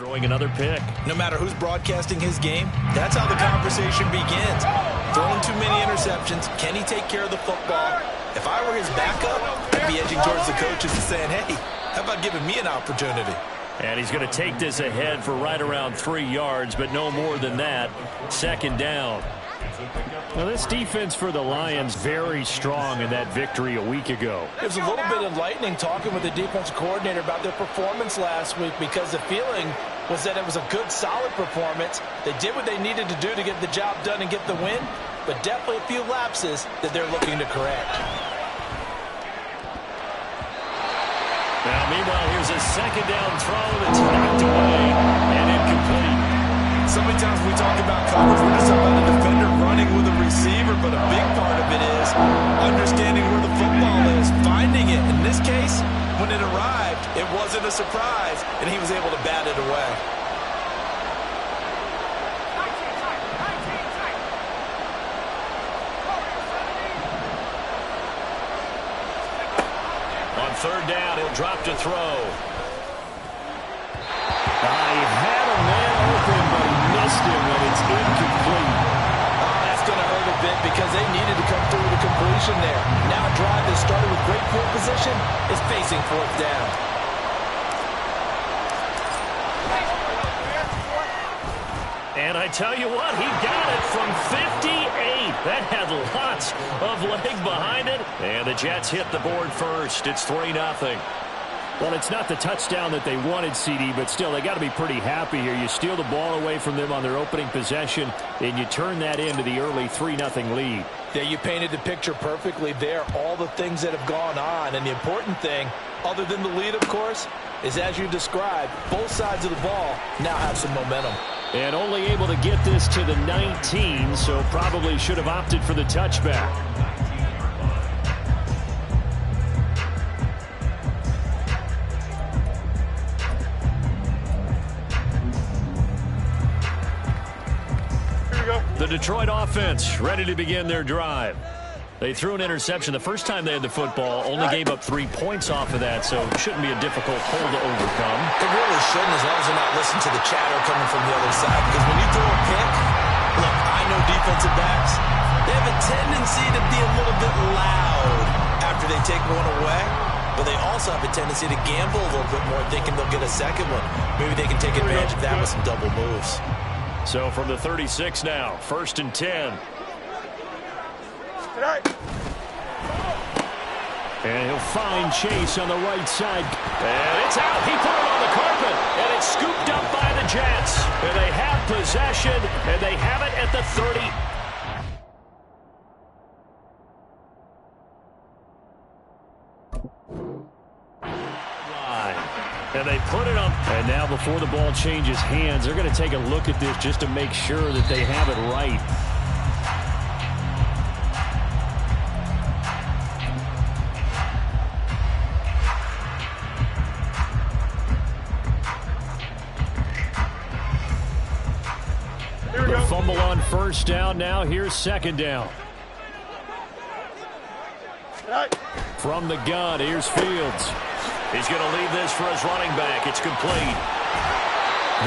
Throwing another pick. No matter who's broadcasting his game, that's how the conversation begins. Throwing too many interceptions. Can he take care of the football? If I were his backup, I'd be edging towards the coaches and saying, hey, how about giving me an opportunity? And he's going to take this ahead for right around 3 yards, but no more than that. Second down. Well, this defense for the Lions very strong in that victory a week ago. It was a little bit enlightening talking with the defensive coordinator about their performance last week because the feeling was that it was a good, solid performance. They did what they needed to do to get the job done and get the win, but definitely a few lapses that they're looking to correct. Now, meanwhile, here's a second down throw that's knocked away and incomplete. So many times we talk about coverage, we're just talking about a defender running with a receiver, but a big part of it is understanding where the football is, finding it. In this case, when it arrived, it wasn't a surprise, and he was able to bat it away. On third down, he'll drop to throw. He had a man open, but he missed him, and it's incomplete. That's going to hurt a bit because they needed to come through with a completion there. Now a drive that started with great field position is facing fourth down. And I tell you what, he got it from 58. That had lots of leg behind it. And the Jets hit the board first. It's 3-0. Well, it's not the touchdown that they wanted, CD, but still, they got to be pretty happy here. You steal the ball away from them on their opening possession, and you turn that into the early 3-0 lead. Yeah, you painted the picture perfectly there, all the things that have gone on. And the important thing, other than the lead, of course, is as you described, both sides of the ball now have some momentum. And only able to get this to the 19, so probably should have opted for the touchback. The Detroit offense ready to begin their drive. They threw an interception the first time they had the football, only gave up 3 points off of that, so shouldn't be a difficult hole to overcome. It really shouldn't, as long as they're not listening to the chatter coming from the other side. Because when you throw a pick, look, I know defensive backs, they have a tendency to be a little bit loud after they take one away. But they also have a tendency to gamble a little bit more, thinking they'll get a second one. Maybe they can take advantage of that with some double moves. So from the 36 now, 1st and 10. And he'll find Chase on the right side. And it's out. He put it on the carpet. And it's scooped up by the Jets. And they have possession. And they have it at the 30. And they put it up. And now before the ball changes hands, they're going to take a look at this just to make sure that they have it right. The fumble on first down. Now here's second down. From the gun, here's Fields. He's going to leave this for his running back. It's complete.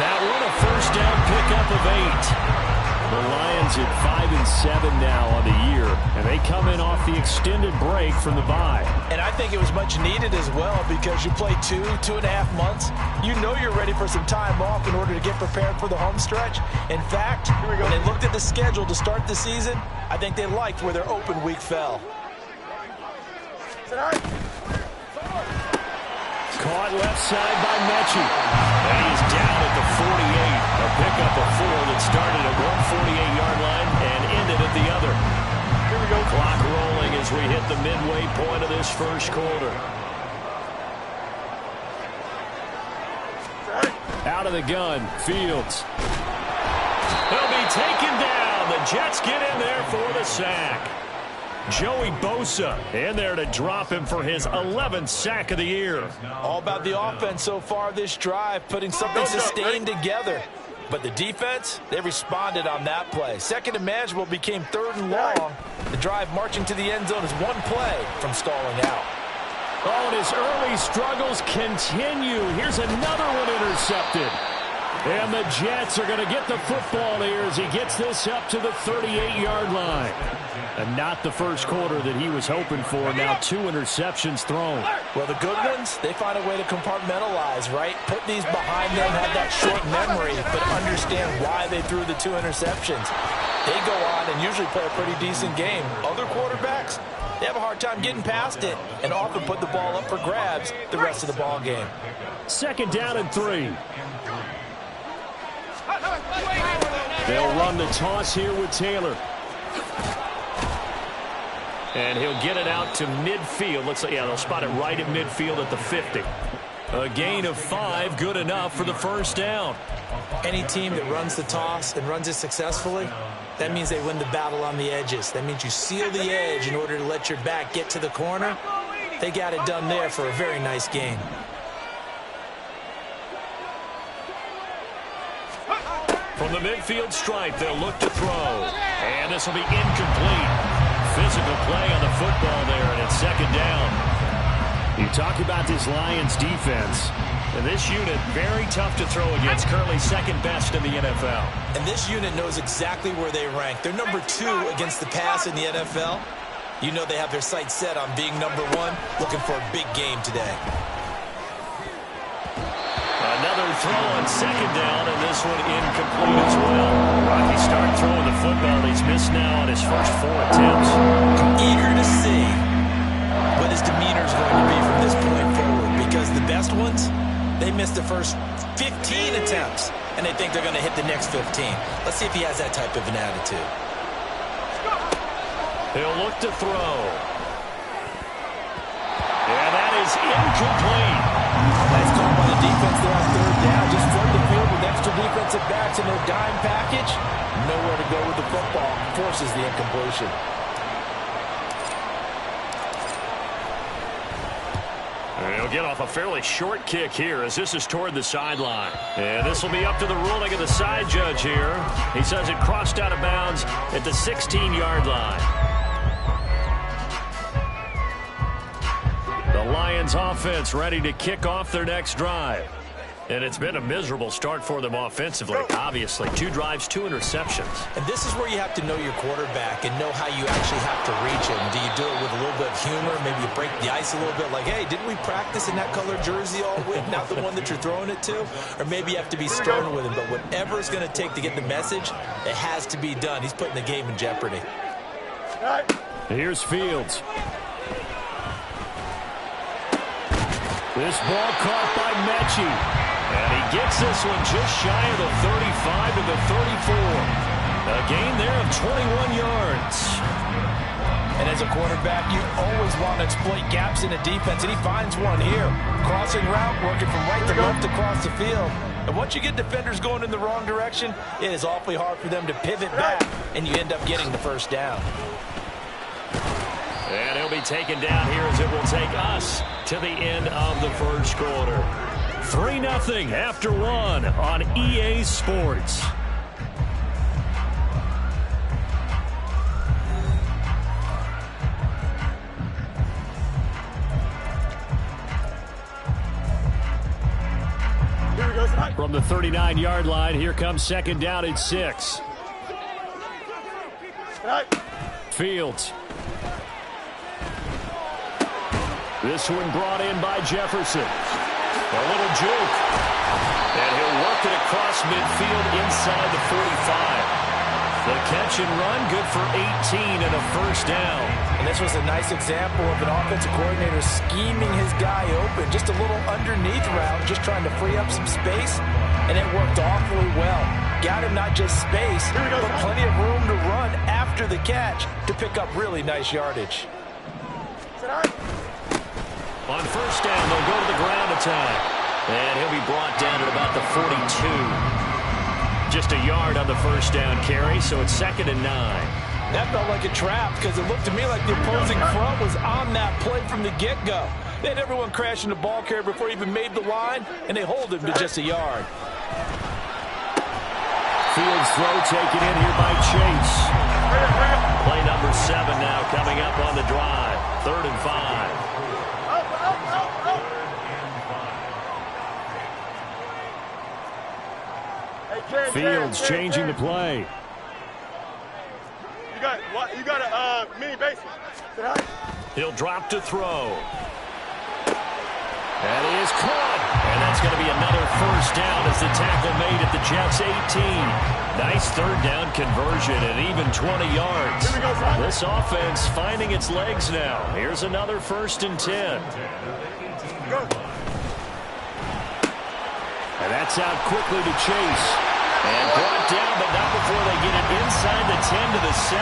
That one a first down pickup of 8. The Lions at 5-7 now on the year, and they come in off the extended break from the bye. And I think it was much needed as well because you play 2.5 months. You know you're ready for some time off in order to get prepared for the home stretch. In fact, when they looked at the schedule to start the season, I think they liked where their open week fell. Caught left side by Mechie. And he's down at the 48. A pickup of 4 that started at 148-yard line and ended at the other. Here we go. Clock rolling as we hit the midway point of this first quarter. Out of the gun, Fields. He'll be taken down. The Jets get in there for the sack. Joey Bosa in there to drop him for his 11th sack of the year. All about the offense so far this drive, putting something sustained together. But the defense, they responded on that play. Second and manageable became 3rd and long. The drive marching to the end zone is 1 play from stalling out. Oh, and his early struggles continue. Here's another one intercepted. And the Jets are going to get the football here as he gets this up to the 38-yard line. And not the first quarter that he was hoping for. Now 2 interceptions thrown. Well, the good ones, they find a way to compartmentalize, right? Put these behind them, have that short memory, but understand why they threw the 2 interceptions. They go on and usually play a pretty decent game. Other quarterbacks, they have a hard time getting past it and often put the ball up for grabs the rest of the ball game. 2nd down and 3. They'll run the toss here with Taylor. And he'll get it out to midfield. Looks like, yeah, they'll spot it right at midfield at the 50. A gain of 5, good enough for the first down. Any team that runs the toss and runs it successfully, that means they win the battle on the edges. That means you seal the edge in order to let your back get to the corner. They got it done there for a very nice gain. From the midfield stripe, they'll look to throw. And this will be incomplete. Physical play on the football there, and it's 2nd down. You talk about this Lions defense. And this unit, very tough to throw against, currently 2nd best in the NFL. And this unit knows exactly where they rank. They're number 2 against the pass in the NFL. You know they have their sights set on being number 1, looking for a big game today. Another throw on 2nd down, and this one incomplete as well. Rocky start throwing the football. He's missed now on his first 4 attempts. I'm eager to see what his demeanor is going to be from this point forward, because the best ones, they missed the first 15 attempts, and they think they're going to hit the next 15. Let's see if he has that type of an attitude. He'll look to throw. And that is incomplete. Nice call by the defense there on 3rd down. Just flood the field with extra defensive backs in their dime package. Nowhere to go with the football. Forces the incompletion. And he'll get off a fairly short kick here as this is toward the sideline. And this will be up to the ruling of the side judge here. He says it crossed out of bounds at the 16-yard line. The Lions offense ready to kick off their next drive. And it's been a miserable start for them offensively. Obviously, 2 drives, 2 interceptions. And this is where you have to know your quarterback and know how you actually have to reach him. Do you do it with a little bit of humor? Maybe you break the ice a little bit like, hey, didn't we practice in that color jersey all week? Not the one that you're throwing it to? Or maybe you have to be stern with him. But whatever it's going to take to get the message, it has to be done. He's putting the game in jeopardy. Here's Fields. This ball caught by Mechie. And he gets this one just shy of the 35 to the 34. A gain there of 21 yards. And as a quarterback, you always want to exploit gaps in the defense, and he finds one here. Crossing route, working from right to left across the field. And once you get defenders going in the wrong direction, it is awfully hard for them to pivot back, and you end up getting the first down. And he'll be taken down here as it will take us to the end of the first quarter. 3-0 after 1 on EA Sports. From the 39-yard line, here comes 2nd down and 6. Fields. This one brought in by Jefferson. A little juke. And he'll work it across midfield inside the 45. The catch and run, good for 18 and a first down. And this was a nice example of an offensive coordinator scheming his guy open. Just a little underneath route, just trying to free up some space. And it worked awfully well. Got him not just space, but plenty of room to run after the catch to pick up really nice yardage. On first down, they'll go to the ground attack. And he'll be brought down at about the 42. Just a yard on the first down carry, so it's 2nd and 9. That felt like a trap because it looked to me like the opposing front was on that play from the get-go. They had everyone crashing the ball carrier before he even made the line, and they hold him to just a yard. Fields throw taken in here by Chase. Play number 7 now coming up on the drive. 3rd and 5. Fields changing the play. You got a mini base. He'll drop to throw. That is caught. And that's going to be another first down as the tackle made at the Jets' 18. Nice third down conversion at even 20 yards. This offense finding its legs now. Here's another 1st and 10. And that's out quickly to Chase. And brought down, but not before they get it inside the 10 to the 7.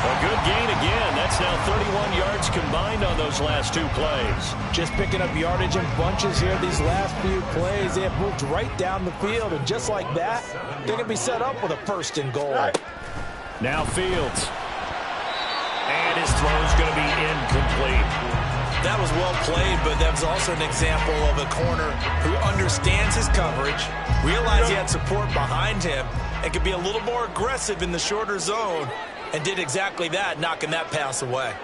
A good gain again. That's now 31 yards combined on those last 2 plays. Just picking up yardage in bunches here these last few plays. They have moved right down the field, and just like that, they're going to be set up with a 1st and goal. Now Fields. And his throw's going to be incomplete. That was well played, but that was also an example of a corner who understands his coverage, realized he had support behind him, and could be a little more aggressive in the shorter zone, and did exactly that, knocking that pass away.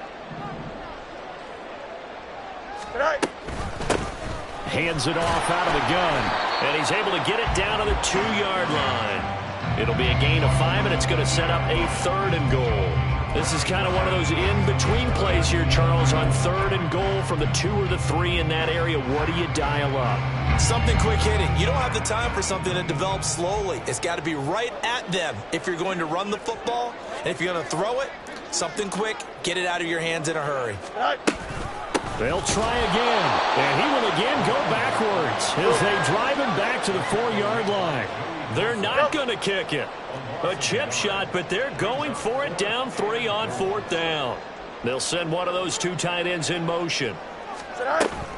Hands it off out of the gun, and he's able to get it down to the 2-yard line. It'll be a gain of 5, and it's going to set up a 3rd and goal. This is kind of one of those in-between plays here, Charles, on 3rd and goal from the 2 or the 3 in that area. What do you dial up? Something quick hitting. You don't have the time for something that develops slowly. It's got to be right at them if you're going to run the football. And if you're going to throw it, something quick, get it out of your hands in a hurry. They'll try again, and he will again go backwards as they drive him back to the 4-yard line. They're not going to kick it. A chip shot, but they're going for it down 3 on 4th down. They'll send one of those 2 tight ends in motion.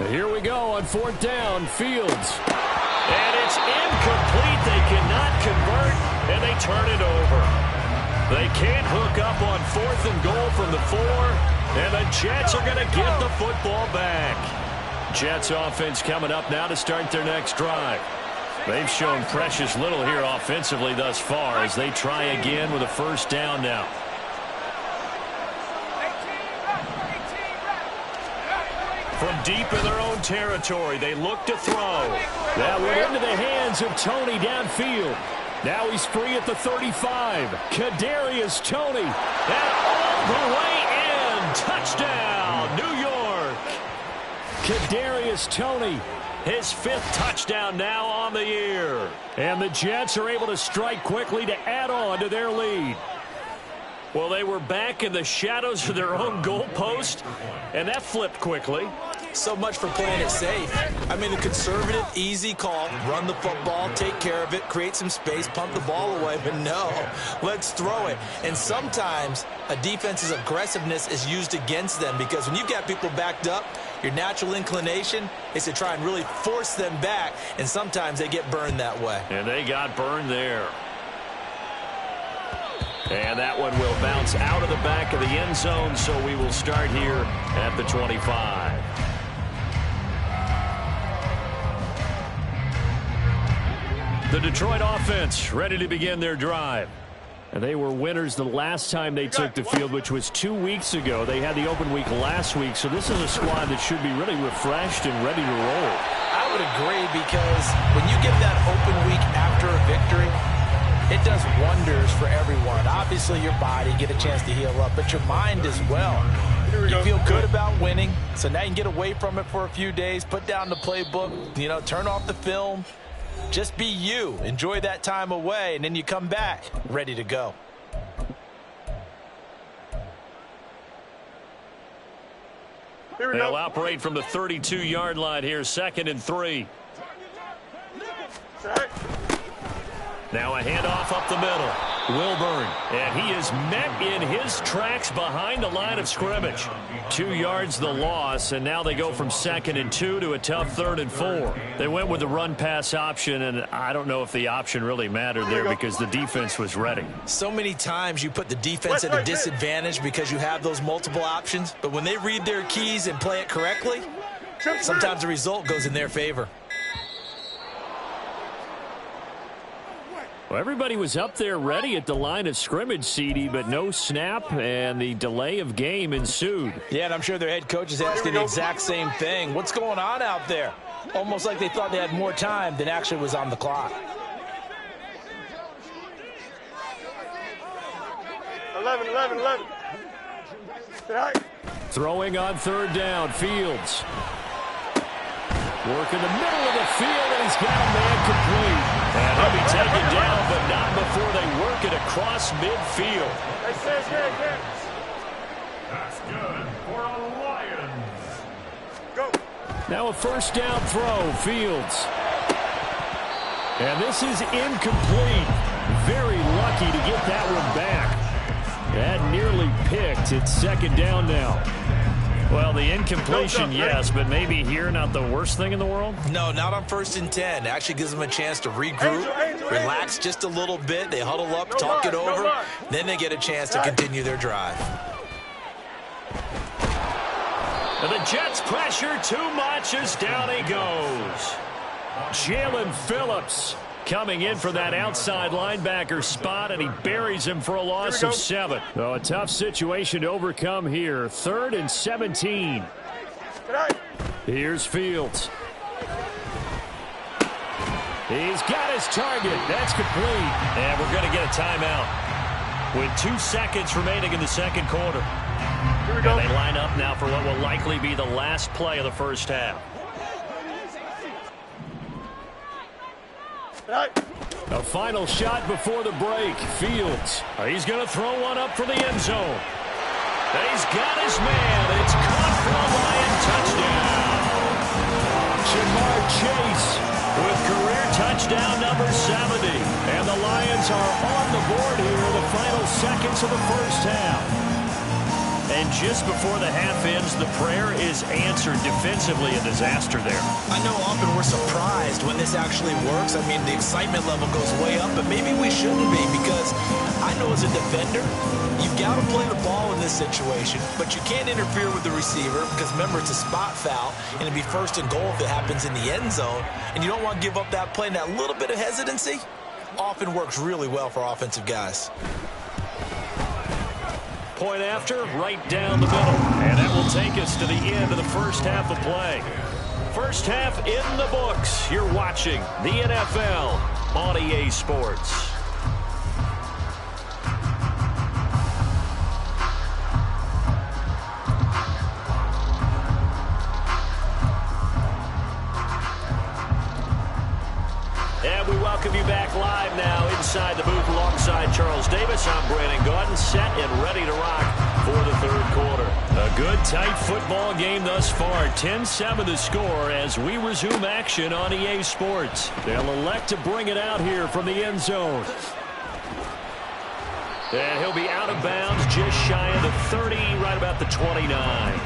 And here we go on 4th down, Fields. And it's incomplete. They cannot convert, and they turn it over. They can't hook up on 4th and goal from the 4, and the Jets are going to get the football back. Jets offense coming up now to start their next drive. They've shown precious little here offensively thus far as they try again with a 1st down now. From deep in their own territory, they look to throw. That went into the hands of Toney downfield. Now he's free at the 35. Kadarius Toney. And all the way in. Touchdown, New York. Kadarius Toney. His 5th touchdown now on the year. And the Jets are able to strike quickly to add on to their lead. Well, they were back in the shadows of their own goalpost, and that flipped quickly. So much for playing it safe. I mean, a conservative, easy call. Run the football, take care of it, create some space, punt the ball away. But no, let's throw it. And sometimes a defense's aggressiveness is used against them because when you've got people backed up, your natural inclination is to try and really force them back, and sometimes they get burned that way. And they got burned there. And that one will bounce out of the back of the end zone, so we will start here at the 25. The Detroit offense ready to begin their drive. And they were winners the last time they took the field, which was 2 weeks ago. They had the open week last week, so this is a squad that should be really refreshed and ready to roll. I would agree because when you get that open week after a victory, it does wonders for everyone. Obviously, your body, get a chance to heal up, but your mind as well. You feel good about winning, so now you can get away from it for a few days, put down the playbook, turn off the film. Just be you. Enjoy that time away, and then you come back ready to go. They'll operate from the 32-yard line here, 2nd and 3. Now a handoff up the middle. Wilburn, and he is met in his tracks behind the line of scrimmage. 2 yards the loss, and now they go from 2nd and 2 to a tough 3rd and 4. They went with the run-pass option, and I don't know if the option really mattered there because the defense was ready. So many times you put the defense at a disadvantage because you have those multiple options, but when they read their keys and play it correctly, sometimes the result goes in their favor. Well, everybody was up there ready at the line of scrimmage, CD, but no snap, and the delay of game ensued. Yeah, and I'm sure their head coach is asking the exact same thing. What's going on out there? Almost like they thought they had more time than actually was on the clock. 11, 11, 11. All right. Throwing on third down, Fields. Work in the middle of the field, and he's got a man complete. And he'll be taken down, but not before they work it across midfield. That's good for a Lions. Go. Now a first down throw, Fields. And this is incomplete. Very lucky to get that one back. That nearly picked. It's second down now. Well, the incompletion, yes, but maybe here not the worst thing in the world? No, not on 1st and 10. Actually gives them a chance to regroup, relax just a little bit. They huddle up, talk it over, then they get a chance to continue their drive. And the Jets pressure too much as down he goes. Jalen Phillips coming in for that outside linebacker spot, and he buries him for a loss of 7. So a tough situation to overcome here. 3rd and 17. Here's Fields. He's got his target. That's complete. And we're going to get a timeout with 2 seconds remaining in the second quarter. And they line up now for what will likely be the last play of the first half. A final shot before the break. Fields. He's going to throw one up for the end zone. And he's got his man. It's caught for a Lion touchdown. Jamar Chase with career touchdown number 70. And the Lions are on the board here in the final seconds of the first half. And just before the half ends, the prayer is answered defensively. A disaster there. I know often we're surprised when this actually works. I mean, the excitement level goes way up, but maybe we shouldn't be, because I know as a defender, you've got to play the ball in this situation, but you can't interfere with the receiver because, remember, it's a spot foul, and it'd be 1st and goal if it happens in the end zone, and you don't want to give up that play. And that little bit of hesitancy often works really well for offensive guys. Point after, right down the middle. And that will take us to the end of the first half of play. First half in the books. You're watching the NFL on EA Sports. And we welcome you back live now inside the booth alongside Charles Davis. I'm Brandon Gaudin, set and ready to rock for the third quarter. A good, tight football game thus far. 10-7 the score as we resume action on EA Sports. They'll elect to bring it out here from the end zone. And he'll be out of bounds just shy of the 30, right about the 29.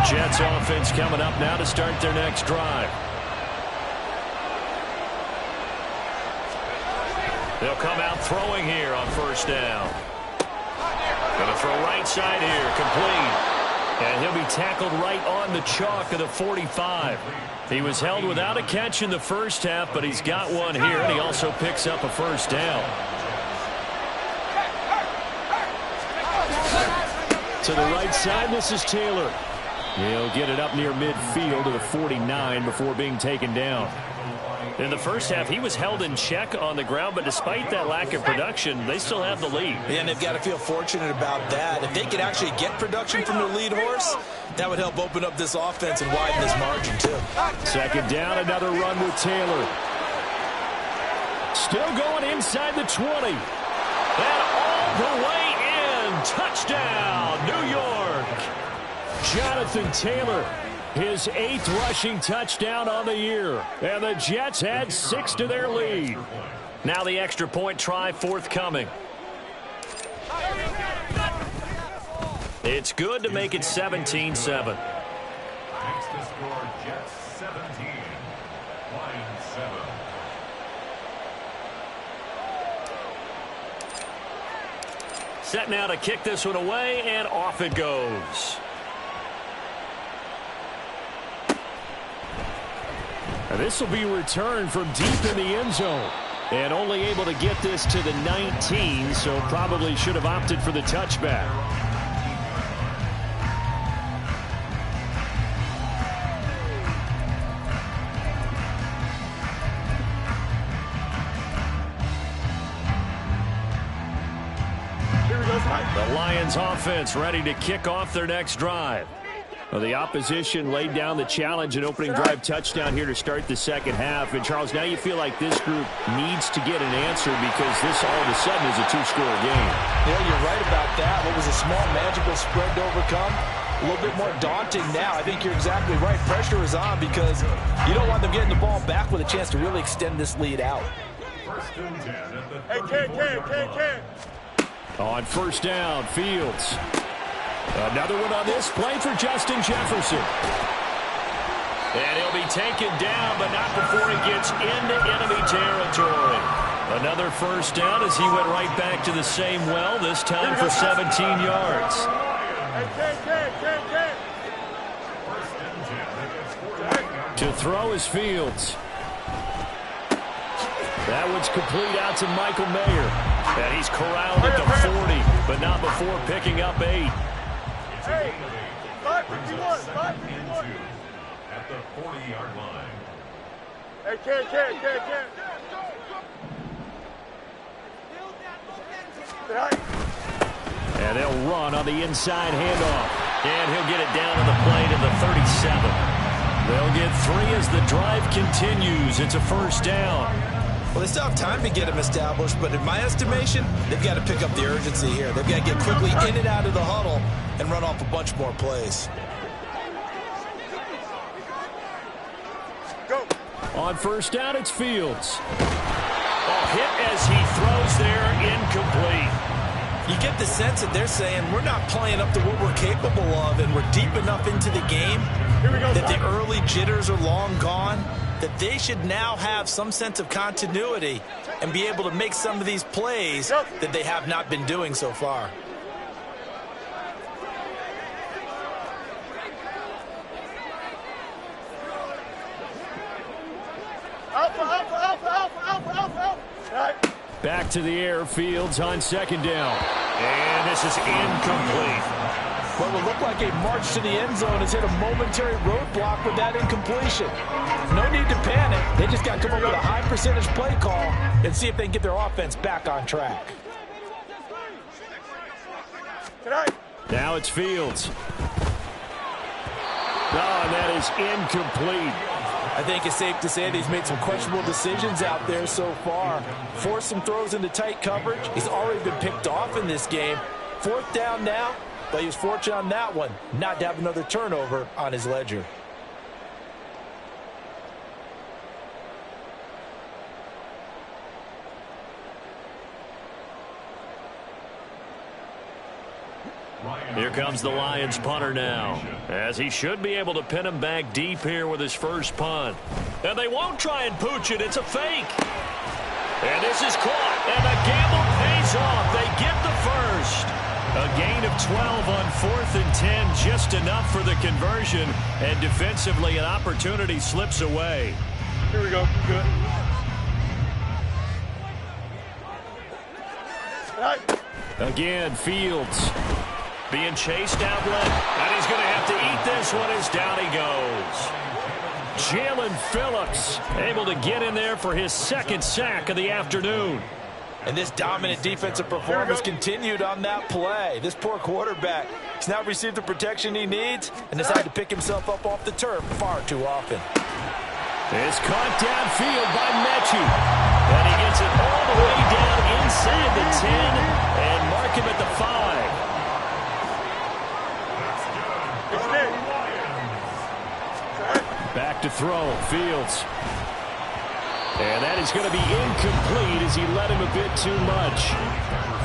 Jets offense coming up now to start their next drive. They'll come out throwing here on first down. Going to throw right side here, complete. And he'll be tackled right on the chalk of the 45. He was held without a catch in the first half, but he's got one here, and he also picks up a first down. To the right side, this is Taylor. He'll get it up near midfield to the 49 before being taken down. In the first half, he was held in check on the ground, but despite that lack of production, they still have the lead. Yeah, and they've got to feel fortunate about that. If they could actually get production from their lead horse, that would help open up this offense and widen this margin, too. Second down, another run with Taylor. Still going inside the 20. And all the way in. Touchdown, New York. Jonathan Taylor, his 8th rushing touchdown on the year. And the Jets add 6 to their lead. Now the extra point try forthcoming. It's good to make it 17-7. Makes the score Jets 17, Lions 7. Set now to kick this one away, and off it goes. And this will be returned from deep in the end zone. And only able to get this to the 19, so probably should have opted for the touchback. The Lions offense ready to kick off their next drive. Well, the opposition laid down the challenge and opening drive touchdown here to start the second half. And, Charles, now you feel like this group needs to get an answer because this all of a sudden is a two-score game. Yeah, you're right about that. What was a small, manageable spread to overcome, a little bit more daunting now. I think you're exactly right. Pressure is on because you don't want them getting the ball back with a chance to really extend this lead out. Hey, Ken. On first down, Fields. Another one on this play for Justin Jefferson. And he'll be taken down, but not before he gets into enemy territory. Another first down as he went right back to the same well, this time for 17 yards. To throw is Fields. That one's complete out to Michael Mayer. And he's corralled at the 40, but not before picking up 8. Hey, 551. At the 40-yard line. Hey, Ken. And they'll run on the inside handoff. And he'll get it down to the play to the 37. They'll get 3 as the drive continues. It's a first down. Well, they still have time to get him established, but in my estimation, they've got to pick up the urgency here. They've got to get quickly in and out of the huddle and run off a bunch more plays. Go. On first down, it's Fields. Hit as he throws there, incomplete. You get the sense that they're saying we're not playing up to what we're capable of, and we're deep enough into the game that the early jitters are long gone, that they should now have some sense of continuity and be able to make some of these plays that they have not been doing so far. Alpha. Back to the air, Fields on second down. And this is incomplete. What would look like a march to the end zone has hit a momentary roadblock with that incompletion. No need to panic. They just got to come up with a high percentage play call and see if they can get their offense back on track. Now it's Fields. And that is incomplete. I think it's safe to say that he's made some questionable decisions out there so far. Forced some throws into tight coverage. He's already been picked off in this game. Fourth down now, but he was fortunate on that one not to have another turnover on his ledger. Here comes the Lions punter now, as he should be able to pin him back deep here with his first punt. And they won't try and pooch it. It's a fake. And this is caught, and the gamble pays off. They get the first. A gain of 12 on 4th and 10, just enough for the conversion. And defensively, an opportunity slips away. Here we go. Good. Again, Fields being chased outlet, and he's going to have to eat this one as down he goes. Jalen Phillips able to get in there for his second sack of the afternoon. And this dominant defensive performance continued on that play. This poor quarterback has now received the protection he needs and has had to pick himself up off the turf far too often. It's caught downfield by Mechie. And he gets it all the way down inside the 10 and mark him at the 5. Back to throw, Fields. And that is going to be incomplete as he led him a bit too much.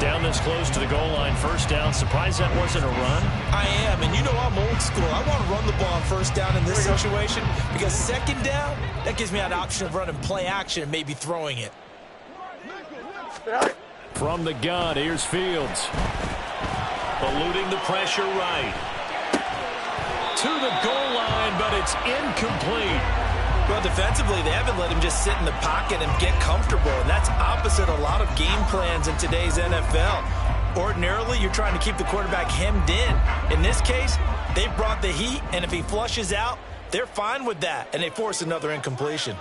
Down this close to the goal line, first down. Surprised that wasn't a run? I am, and you know I'm old school. I want to run the ball on first down in this situation because second down, that gives me an option of running play action and maybe throwing it. From the gun, here's Fields. Eluding the pressure right. To the goal line, but it's incomplete. Well, defensively, they haven't let him just sit in the pocket and get comfortable, and that's opposite a lot of game plans in today's NFL. Ordinarily, you're trying to keep the quarterback hemmed in. In this case, they brought the heat, and if he flushes out, they're fine with that, and they force another incompletion.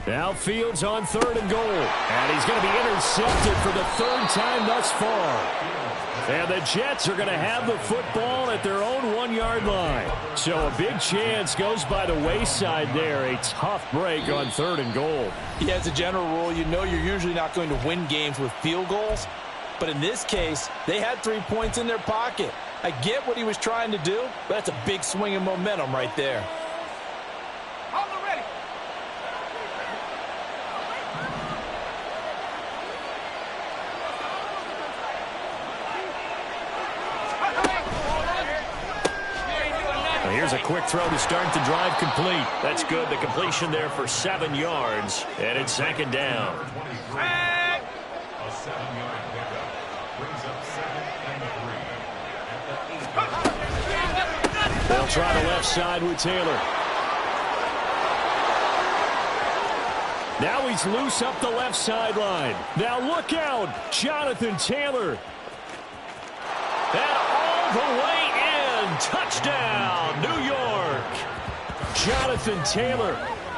Now Fields on 3rd and goal, and he's going to be intercepted for the 3rd time thus far. And the Jets are going to have the football at their own 1-yard line. So a big chance goes by the wayside there. A tough break on 3rd and goal. Yeah, as a general rule, you know you're usually not going to win games with field goals. But in this case, they had 3 points in their pocket. I get what he was trying to do, but that's a big swing of momentum right there. Here's a quick throw to start the drive complete. That's good. The completion there for 7 yards. And it's 2nd down. A 7-yard pickup brings up 2nd and 3. They'll try the left side with Taylor. Now he's loose up the left sideline. Now look out. Jonathan Taylor. And all the way in. Touchdown, New York. Jonathan Taylor,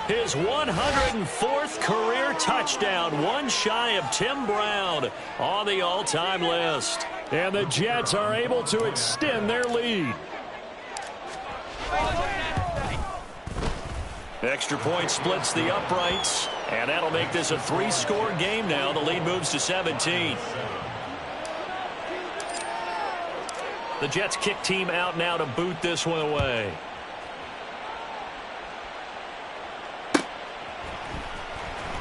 his 104th career touchdown, one shy of Tim Brown on the all-time list. And the Jets are able to extend their lead. Extra point splits the uprights, and that'll make this a 3-score game now. The lead moves to 17. The Jets kick team out now to boot this one away.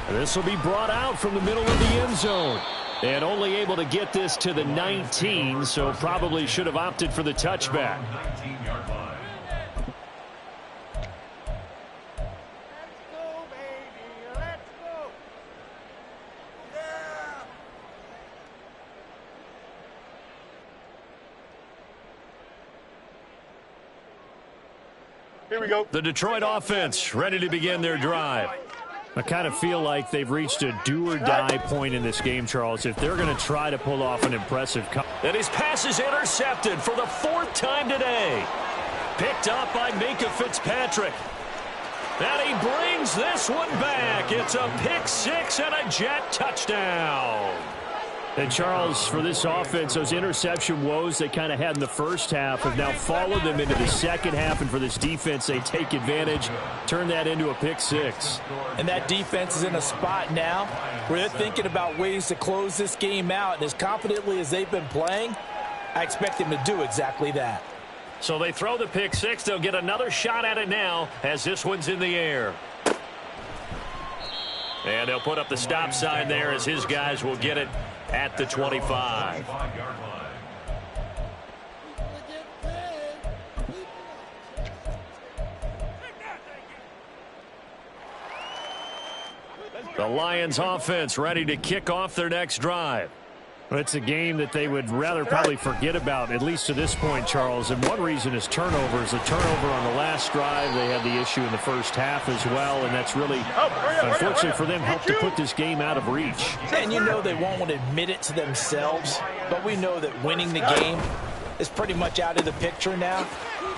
This will be brought out from the middle of the end zone. And only able to get this to the 19, so probably should have opted for the touchback. 19-yard line. Here we go. The Detroit offense ready to begin their drive. I kind of feel like they've reached a do-or-die point in this game, Charles, if they're going to try to pull off an impressive comeback. And his pass is intercepted for the 4th time today. Picked up by Minka Fitzpatrick. And he brings this one back. It's a pick 6 and a Jet touchdown. And, Charles, for this offense, those interception woes they kind of had in the first half have now followed them into the second half. And for this defense, they take advantage, turn that into a pick 6. And that defense is in a spot now where they're thinking about ways to close this game out. And as confidently as they've been playing, I expect them to do exactly that. So they throw the pick 6. They'll get another shot at it now as this one's in the air. And they'll put up the stop sign there as his guys will get it at the 25. The Lions offense ready to kick off their next drive. It's a game that they would rather probably forget about, at least to this point, Charles. And one reason is turnovers. The turnover on the last drive, they had the issue in the first half as well. And that's really, unfortunately for them, helped to put this game out of reach. And you know they won't want to admit it to themselves. But we know that winning the game is pretty much out of the picture now.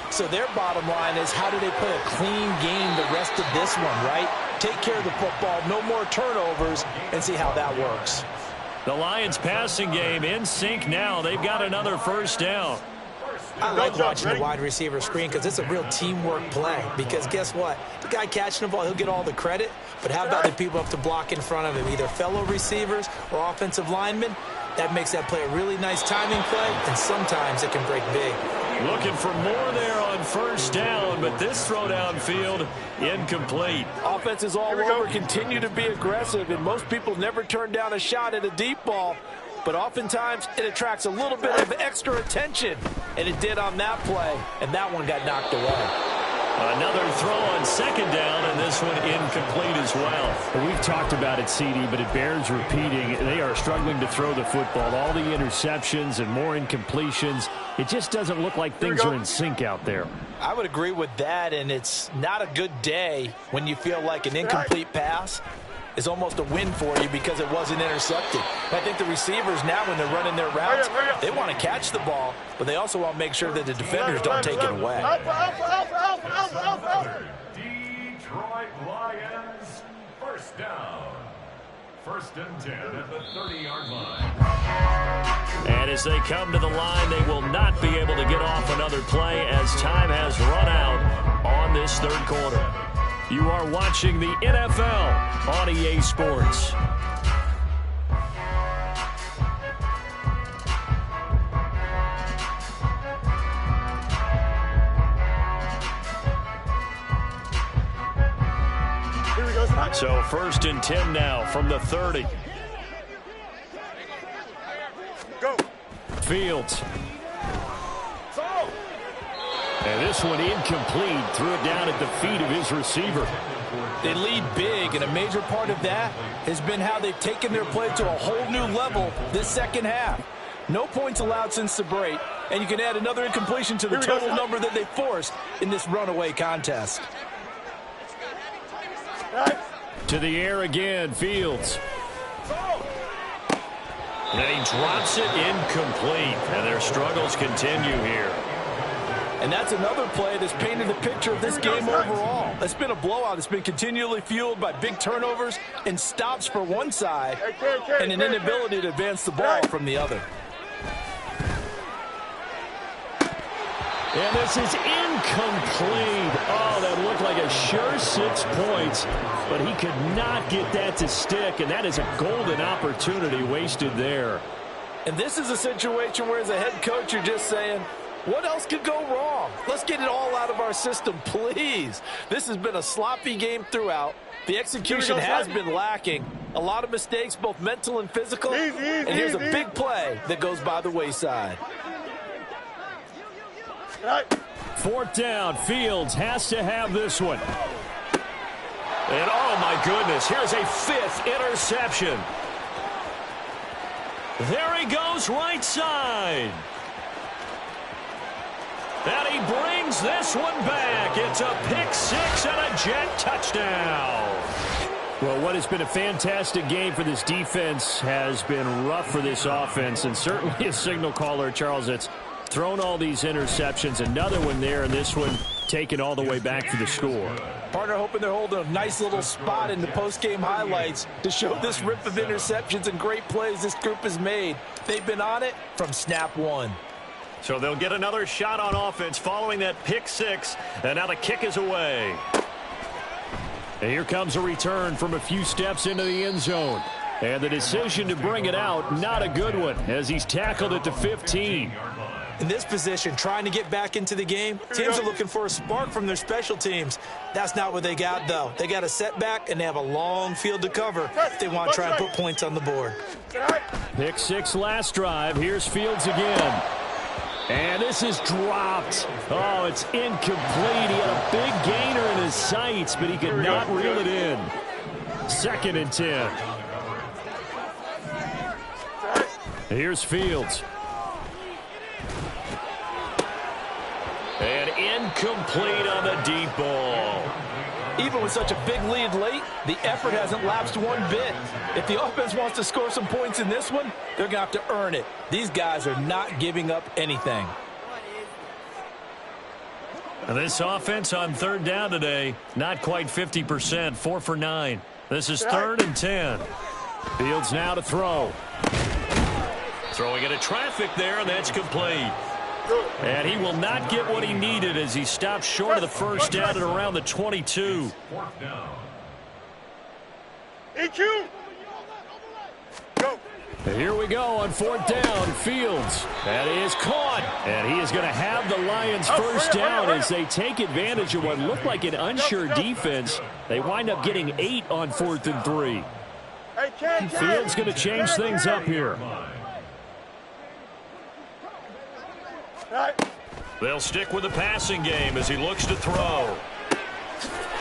So their bottom line is, how do they play a clean game the rest of this one, right? Take care of the football, no more turnovers, and see how that works. The Lions passing game in sync now. They've got another first down. I like watching the wide receiver screen because it's a real teamwork play. Because guess what? The guy catching the ball, he'll get all the credit. But how about the people up to block in front of him, either fellow receivers or offensive linemen? That makes that play a really nice timing play, and sometimes it can break big. Looking for more there on first down, but this throw downfield incomplete. Offenses all over continue to be aggressive, and most people never turn down a shot at a deep ball. But oftentimes it attracts a little bit of extra attention, and it did on that play, and that one got knocked away. Another throw on second down, and this one incomplete as well. We've talked about it, CD, but it bears repeating. They are struggling to throw the football. All the interceptions and more incompletions. It just doesn't look like things are in sync out there. I would agree with that, and it's not a good day when you feel like an incomplete pass is almost a win for you because it wasn't intercepted. I think the receivers now, when they're running their routes, they want to catch the ball, but they also want to make sure that the defenders don't take it away. Detroit Lions first down. First and 10 at the 30-yard line. And as they come to the line, they will not be able to get off another play as time has run out on this third quarter. You are watching the NFL on EA Sports. So first and 10 now from the 30. Go. Fields. And this one incomplete. Threw it down at the feet of his receiver. They lead big, and a major part of that has been how they've taken their play to a whole new level this second half. No points allowed since the break, and you can add another incompletion to the total number that they forced in this runaway contest. To the air again, Fields. And he drops it incomplete, and their struggles continue here. And that's another play that's painted the picture of this game overall. It's been a blowout. It's been continually fueled by big turnovers and stops for one side and an inability to advance the ball from the other. And this is incomplete. Oh, that looked like a sure 6 points, but he could not get that to stick, and that is a golden opportunity wasted there. And this is a situation where, as a head coach, you're just saying, what else could go wrong? Let's get it all out of our system, please. This has been a sloppy game throughout. The execution has been lacking. A lot of mistakes, both mental and physical. And here's a big play that goes by the wayside. Fourth down, Fields has to have this one. And oh my goodness, here's a 5th interception. There he goes, right side. And he brings this one back. It's a pick 6 and a Jet touchdown. Well, what has been a fantastic game for this defense has been rough for this offense, and certainly a signal caller, Charles, that's thrown all these interceptions. Another one there, and this one taken all the way back for the score. Partner hoping they're holding a nice little spot in the post-game highlights to show this rip of interceptions and great plays this group has made. They've been on it from snap one. So they'll get another shot on offense following that pick 6, and now the kick is away. And here comes a return from a few steps into the end zone. And the decision to bring it out, not a good one, as he's tackled at the 15. In this position, trying to get back into the game, teams are looking for a spark from their special teams. That's not what they got, though. They got a setback, and they have a long field to cover if they want to try and put points on the board. Pick 6 last drive. Here's Fields again. And this is dropped. Oh, it's incomplete. He had a big gainer in his sights, but he could not reel it in. 2nd and 10. Here's Fields. And incomplete on the deep ball. Even with such a big lead late, the effort hasn't lapsed one bit. If the offense wants to score some points in this one, they're going to have to earn it. These guys are not giving up anything. And this offense on 3rd down today, not quite 50%, 4 for 9. This is 3rd and 10. Fields now to throw. Throwing into traffic there, and that's complete. And he will not get what he needed as he stops short of the first down at around the 22. EQ. Go. Here we go on 4th down. Fields. That is caught. And he is going to have the Lions first down as they take advantage of what looked like an unsure defense. They wind up getting 8 on 4th and 3. Fields going to change things up here. They'll stick with the passing game as he looks to throw.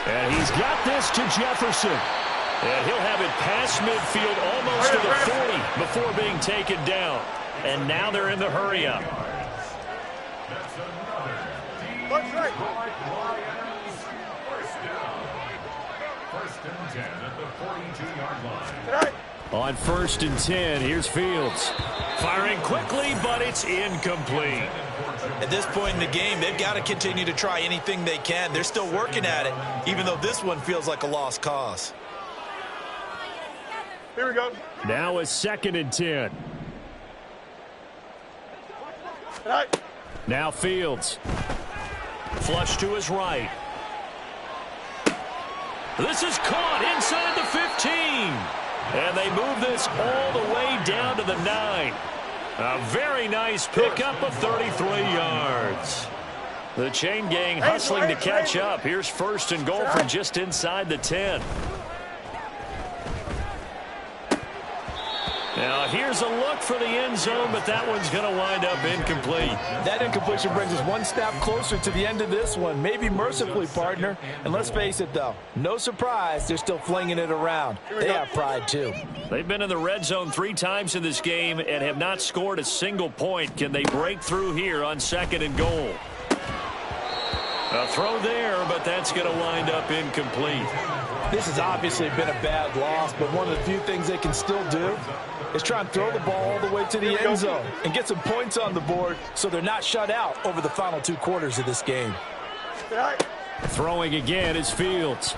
And he's got this to Jefferson. And he'll have it past midfield almost to the 40 before being taken down. And now they're in the hurry-up. First and 10 at the 42-yard line. On 1st and 10, here's Fields. Firing quickly, but it's incomplete. At this point in the game, they've got to continue to try anything they can. They're still working at it, even though this one feels like a lost cause. Here we go. Now a 2nd and 10. Right. Now Fields. Flush to his right. This is caught inside the 15. And they move this all the way down to the 9. A very nice pickup of 33 yards. The chain gang hustling to catch up. Here's 1st and goal from just inside the 10. Now here's a look for the end zone, but that one's going to wind up incomplete. That incompletion brings us one step closer to the end of this one. Maybe mercifully, partner. And let's face it, though, no surprise, they're still flinging it around. They have pride, too. They've been in the red zone 3 times in this game and have not scored a single point. Can they break through here on 2nd and goal? A throw there, but that's going to wind up incomplete. This has obviously been a bad loss, but one of the few things they can still do is try and throw the ball all the way to the end zone and get some points on the board so they're not shut out over the final 2 quarters of this game. Throwing again is Fields.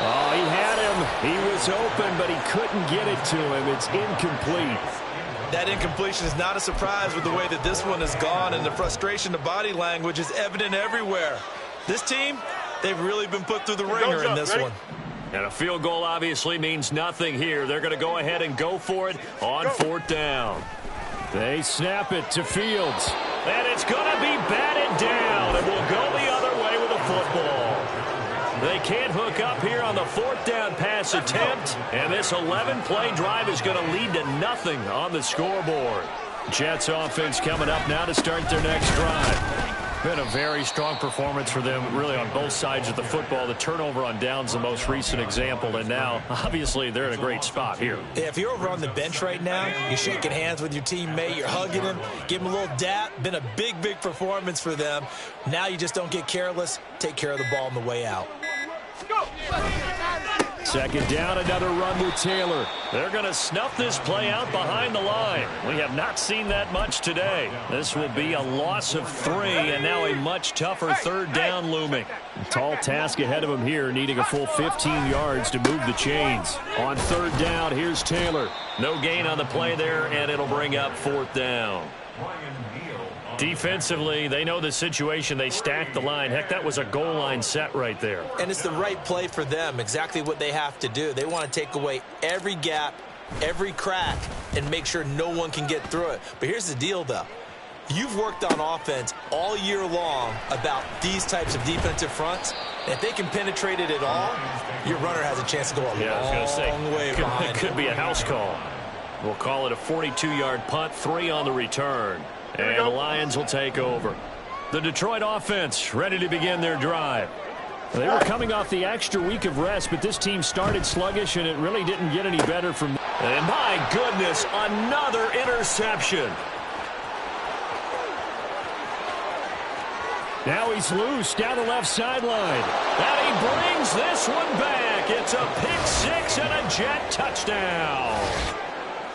Oh, he had him. He was open, but he couldn't get it to him. It's incomplete. That incompletion is not a surprise with the way that this one has gone, and the frustration, the body language is evident everywhere. This team, they've really been put through the ringer in this one. And a field goal obviously means nothing here. They're going to go ahead and go for it on 4th down. They snap it to Fields. And it's going to be batted down. And will go the other way with the football. They can't hook up here on the 4th down pass attempt. And this 11-play drive is going to lead to nothing on the scoreboard. Jets offense coming up now to start their next drive. Been a very strong performance for them, really, on both sides of the football. The turnover on downs, the most recent example, and now, obviously, they're in a great spot here. Yeah, if you're over on the bench right now, you're shaking hands with your teammate, you're hugging him, give him a little dap. Been a big, big performance for them. Now you just don't get careless. Take care of the ball on the way out. 2nd down, another run with Taylor. They're going to snuff this play out behind the line. We have not seen that much today. This will be a loss of 3, and now a much tougher 3rd down looming. A tall task ahead of him here, needing a full 15 yards to move the chains. On 3rd down, here's Taylor. No gain on the play there, and it'll bring up 4th down. Defensively, they know the situation. They stacked the line. Heck, that was a goal line set right there. And it's the right play for them, exactly what they have to do. They want to take away every gap, every crack, and make sure no one can get through it. But here's the deal, though. You've worked on offense all year long about these types of defensive fronts. And if they can penetrate it at all, your runner has a chance to go a long way behind. It could be a house call. We'll call it a 42-yard punt, 3 on the return. And the Lions will take over. The Detroit offense ready to begin their drive. They were coming off the extra week of rest, but this team started sluggish, and it really didn't get any better from there. And my goodness, another interception. Now he's loose down the left sideline. And he brings this one back. It's a pick-6 and a Jet touchdown.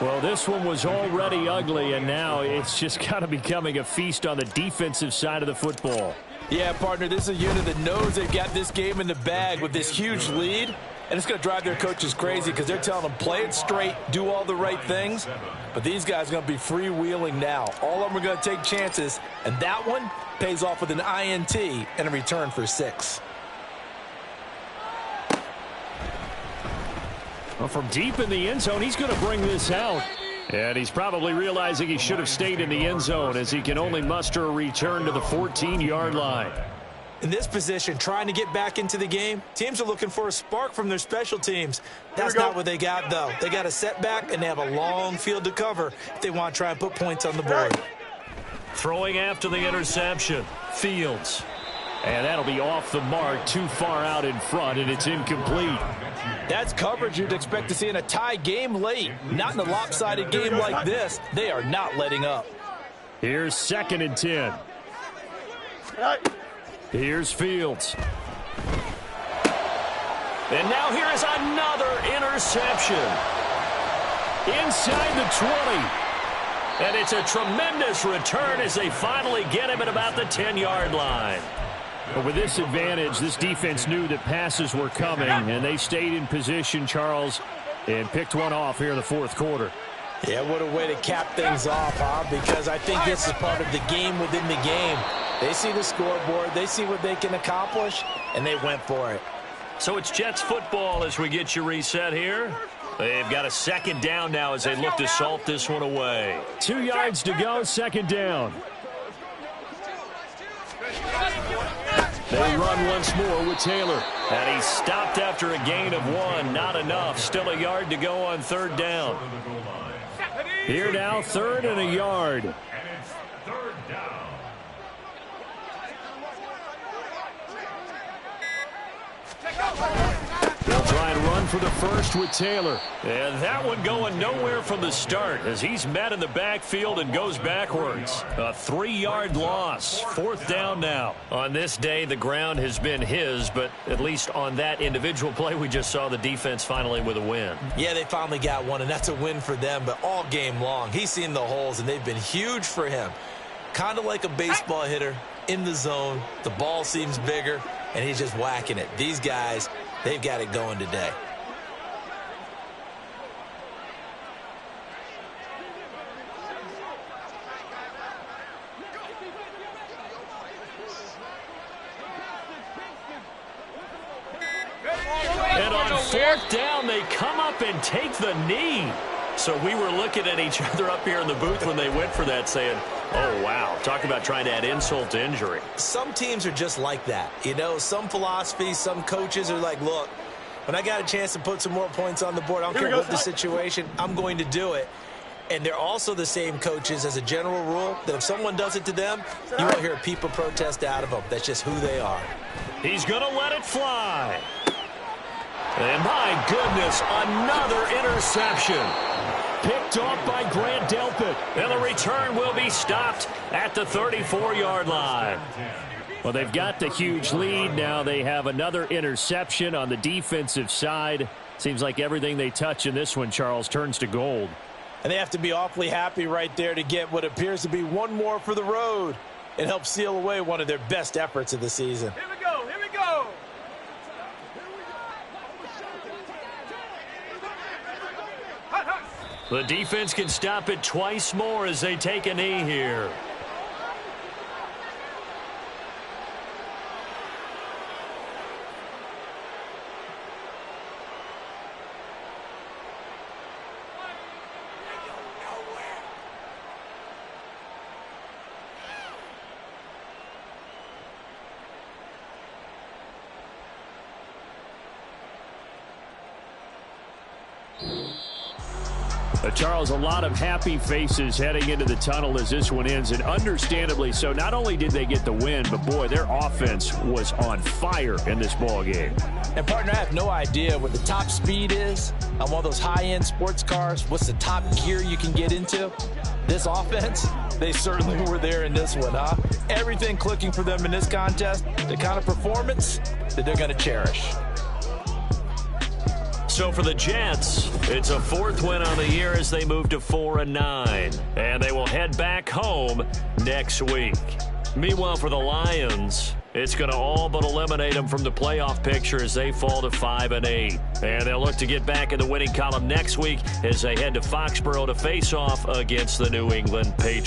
Well, this one was already ugly, and now it's just kind of becoming a feast on the defensive side of the football. Yeah, partner, this is a unit that knows they've got this game in the bag with this huge lead, and it's going to drive their coaches crazy because they're telling them play it straight, do all the right things. But these guys are going to be freewheeling now. All of them are going to take chances, and that one pays off with an INT and a return for 6. Well, from deep in the end zone, he's going to bring this out. And he's probably realizing he should have stayed in the end zone as he can only muster a return to the 14-yard line. In this position, trying to get back into the game, teams are looking for a spark from their special teams. That's not what they got, though. They got a setback, and they have a long field to cover if they want to try and put points on the board. Throwing after the interception, Fields. And that'll be off the mark, too far out in front, and it's incomplete. That's coverage you'd expect to see in a tie game late. Not in a lopsided game like this. They are not letting up. Here's 2nd and 10. Here's Fields. And now here is another interception. Inside the 20. And it's a tremendous return as they finally get him at about the 10-yard line. But with this advantage, this defense knew that passes were coming, and they stayed in position, Charles, and picked one off here in the fourth quarter. Yeah, what a way to cap things off, huh? Because I think this is part of the game within the game. They see the scoreboard, they see what they can accomplish, and they went for it. So it's Jets football as we get you reset here. They've got a second down now as they look to salt this one away. 2 yards to go, second down. They run once more with Taylor. And he's stopped after a gain of 1. Not enough. Still a yard to go on third down. Here now, 3rd and a yard. And it's 3rd down. They'll try and run for the first with Taylor. And that one going nowhere from the start as he's met in the backfield and goes backwards. A 3-yard loss. 4th down now. On this day, the ground has been his, but at least on that individual play, we just saw the defense finally with a win. Yeah, they finally got one, and that's a win for them, but all game long, he's seen the holes, and they've been huge for him. Kind of like a baseball hitter in the zone. The ball seems bigger, and he's just whacking it. These guys, they've got it going today. And on 4th down, they come up and take the knee. So we were looking at each other up here in the booth when they went for that saying, oh, wow, talk about trying to add insult to injury. Some teams are just like that. You know, some philosophies, some coaches are like, look, when I got a chance to put some more points on the board, I don't care what the situation, I'm going to do it. And they're also the same coaches as a general rule that if someone does it to them, you won't hear people protest out of them. That's just who they are. He's going to let it fly. And my goodness, another interception. Picked off by Grant Delpit. And the return will be stopped at the 34-yard line. Well, they've got the huge lead. Now they have another interception on the defensive side. Seems like everything they touch in this one, Charles, turns to gold. And they have to be awfully happy right there to get what appears to be one more for the road. It helps seal away one of their best efforts of the season. Here we go, here we go. The defense can stop it twice more as they take a knee here. Charles, a lot of happy faces heading into the tunnel as this one ends, and understandably so. Not only did they get the win, but, boy, their offense was on fire in this ball game. And, partner, I have no idea what the top speed is on one of those high-end sports cars. What's the top gear you can get into? This offense, they certainly were there in this one, huh? Everything clicking for them in this contest, the kind of performance that they're going to cherish. So for the Jets, it's a 4th win on the year as they move to 4-9. And they will head back home next week. Meanwhile, for the Lions, it's going to all but eliminate them from the playoff picture as they fall to 5-8. And they'll look to get back in the winning column next week as they head to Foxborough to face off against the New England Patriots.